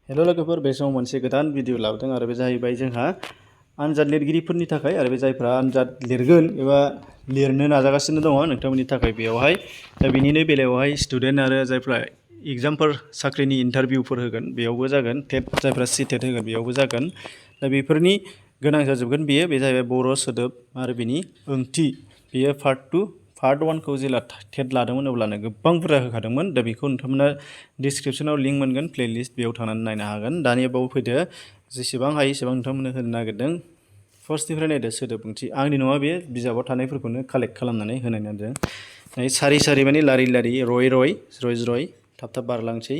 Hello लोगोफोर, बे समाव मोनसे गोदान भिडिअ लाबोदों आरो बे जाहैबाय जोंहा आनजाद लिरगिरिफोरनि थाखाय आरो बे जायफ्रा आनजाद लिरगोन एबा लिरनो नाजागासिनो दङ नोंथांमोननि थाखाय बेयावहाय दा बिनिनो बेलायावहाय स्टुडेन्ट आरो जायफ्रा एग्जामफोर साख्रिनि इन्टारभिउफोर होगोन बेयावबो जागोन, टेट जायफ्रा सिटेट होगोन बेयावबो जागोन। दा बेफोरनि गोनां जाजोबगोन बेयो, बे जाहैबाय बर' सोदोब आरो बिनि ओंथि। बेयो पार्ट 1 खौ जेला टेट लादोंमोन अब्लानो गोबां बुरजा होखादोंमोन। दा बेखौ नोंथांमोना डिसक्रिप्सनाव लिंक मोनगोन, प्लेलिस्ट, बेयाव थांनानै नायनो हागोन। दानिया बाव फैदो, जेसेबां हायो एसेबां नोंथांमोननो होनो नागिरदों। फार्स्टनिफ्राय नायदो सोदोब ओंथि। आंनि नङा, बे बिजाबाव थानायफोरखौनो कालेक्ट खालामनानै होनाय नागिरदों। सारि सारि माने लारि लारि, रय थाब थाब बारलांसै।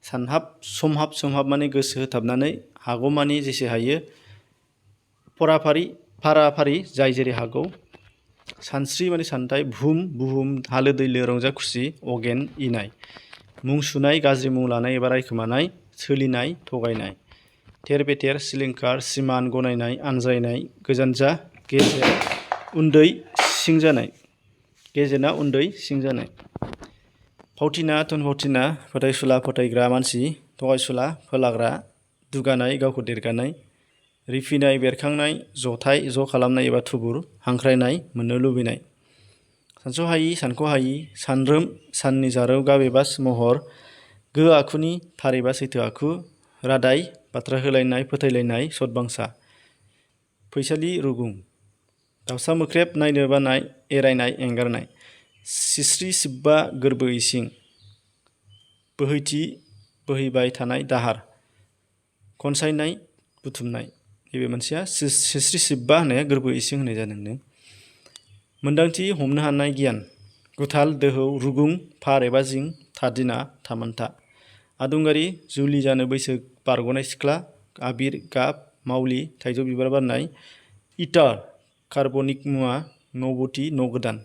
सानहाब सोमहाब माने गोसो होथाबनानै हागौमानि जेसे हायो फाराफारि जाय जेरै हागौ। सानस्रि माने सानथाय, बुहुम हालो दैलो रंजा खुसि, अगेन इनाय। मुं सुनाय, गाज्रि मुं लानाय एबा रायखोमानाय, सोलिनाय, थगायनाय। थेर बेथेर, सिलिंखार, सिमान, गनायनाय, आनज्रायनाय, गोजानजा, गेजेर, उन्दै, सिं जानाय। गेजेरना उन्दै, सिं जानाय। फावथिना, थुनफावथिना, फोथायसुला, फोथायग्रा मानसि, थगायसुला, फोलाग्रा, दुगानाय, गावखौ देरगानाय। रिफिनाय, बेरखांनाय, जथाय, ज' खालामनाय एबा थुबुर, हांख्रायनाय, मोननो लुबैनाय। सानस'हायि, सानख'हायि, सानरोम, साननि जारौ, गाब एबा महर, गोहो आखुनि, थार एबा सैथो आखु, रादाय, बाथ्रा होलायनाय, फोथायलायनाय, सतबांसा। फैसालि, रुगुं। दाउसा मोख्रेब, नायनो बानाय, एरायनाय, एंगारनाय। सिस्रि सिब्बा, गोरबो इसिं। बोहैथि, बोहैबाय थानाय दाहार। खनसायनाय, बुथुमनाय। नैबे मोनसेया सिस्रि सिब्बा होननाया गोरबो इसिं होननाय जादों। मोन्दांथि, हमनो हानाय, गियान। गुथाल, दोहौ, रुगुं, फार एबा जिं, थादिना, थामोनथा। आदुंगारि, जुलि जानो बैसो बारग'नाय सिख्ला, आबिर, गाब, मावलि, थाइजौ बिबार बारनाय। इटार, कार्बनिक मुवा, नबथि, न' गोदान।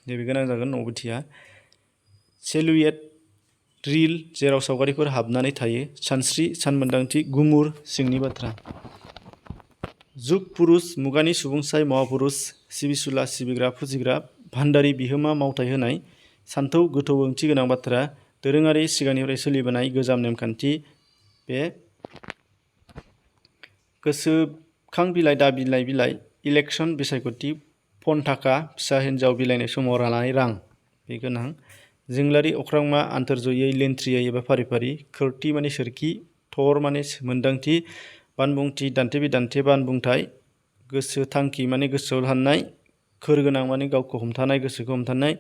नैबे गोनां जागोन नबथिया। सेलुएट, रिल, जेराव सावगारिफोर हाबनानै थायो। सानस्रि, सानमोन्दांथि, गुमुर, सिंनि बाथ्रा। जुग, पुरुष, मुगानि सुबुंसाय, महापुरुष, सिबिसुला, सिबिग्रा, फुजिग्रा। भान्डारि, बिहोमा, मावथाय होनाय। सान्थौ, गोथौ ओंथि गोनां बाथ्रा। दोरोङारि, सिगांनिफ्राय सोलिबोनाय गोजाम नेमखान्थि। बे गोसोखां बिलाइ, दा बिलाइ। इलेक्सन, बिसायख'थि। फन थाखा, फिसा हिन्जाव बिलाइनाय समाव लानाय रां, बे गोनां। जोंलारि, अख्रांमा, आन्थोरजयै, लेन्थ्रियै एबा फारि फारि। खोरथि माने सोरखि। थर माने मोन्दांथि। बानबुंथि, दान्थे बिदान्थे, बानबुंथाय। गोसो थांखि माने गोसोआव साननाय। खोर गोनां माने गावखौ हमथानाय, गोसोखौ हमथानाय।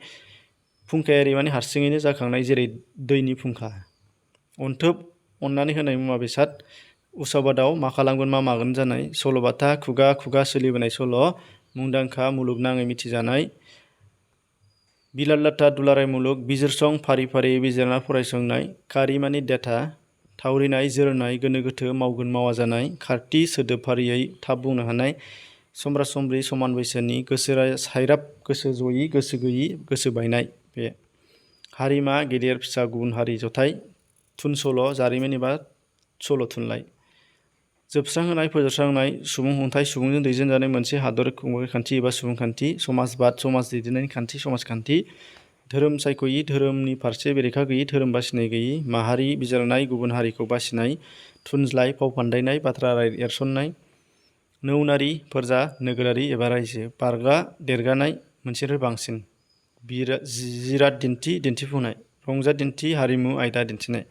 फुंखायारि माने हारसिङैनो जाखांनाय, जेरै दैनि फुंखा। अनथोब, अननानै होनाय मुवा बेसाद। उसाबादाव, मा खालामगोन मा मागोन जानाय। सल'बाथा, खुगा खुगा सोलिबोनाय सल'। मुंदांखा, मुलुगनाङै मिथिजानाय। बिलालाथा, दुलाराय मुलुग। बिजिरसं, फारि फारि बिजिरना फरायसंनाय। खारि माने डेटा। थावरिनाय, जोरनाय, गोनो गोथो, मावगोन मावा जानाय। खारथि, सोदोब फारियै थाब बुंनो हानाय। समब्रा समब्रि, समान बैसोनि। गोसो सायराब, गोसो जयि, गोसो गैयि, गोसो बायनाय। बे हारिमा, गेदेर फिसा, गुबुन हारि, जथाय। थुनसल', जारिमिन एबा सल' थुनलाइ। जोबस्रांहोनाय, फोजोबस्रांनाय, सुबुंखुंथाइ, सुबुंजों दैदेनजानाय मोनसे हादर खुंथाय खान्थि एबा सुबुंखान्थि। समाजबाद, समाज दैदेननायनि खान्थि, समाजखान्थि। धोरोम सायख'यि, धोरोमनि फारसे बेरेखा गैयि, धोरोम बासिनाय गैयि। माहारि बिजिरनाय, गुबुन हारिखौ बासिनाय। थुनज्लाइ, फाव फान्दायनाय, बाथ्रा एरसननाय। नौनारि, फोरजा, नोगोरारि एबा रायजो। बारगा, देरगानाय, मोनसेनिफ्राय बांसिन। जिराद दिन्थि, दिन्थिफुंनाय। रंजा दिन्थि, हारिमु, आयदा दिन्थिनाय।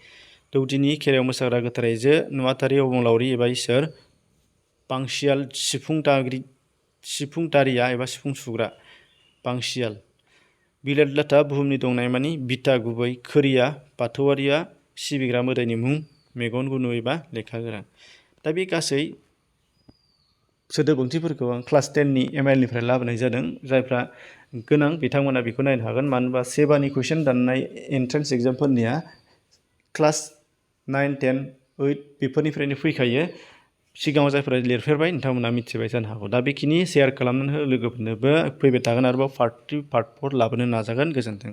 दौदिनि, खेराइयाव मोसाग्रा, गोथार आइजो। नुवाथारि, अबंलावरि एबा इसोर। बांसियाल, सिफुं दारिया एबा सिफुं सुग्रा। बांसियाल। बिलाथलाथा, बुहुमनि दंनाय मानि। बिथा गुबै। खोरिया, बाथौआरिया सिबिग्रा मोदायनि मुं। मेगन गुनु एबा लेखा गोरा। दा बे गासै सोदोब ओंथिफोरखौ आं क्लास 10 नि MIL निफ्राय लाबोनाय जादों। जायफ्रा गोनां बिथांमोना बेखौ नायनो हागोन, मानो होनबा सेबानि कुइसन दाननाय एन्ट्रेन्स एग्जामफोरनिया क्लास 9, 10, 8 बेफोरनिफ्रायनो फैखायो। सिगाङाव जायफोरा लिरफेरबाय नोंथांमोना मिथिबाय जानो हागौ। दा बेखिनि सेयार खालामनानै हो लोगोफोरनोबो। फैबाय थागोन आरोबाव पार्ट 3, पार्ट 4 लाबोनो नाजागोन। गोजोन्थों।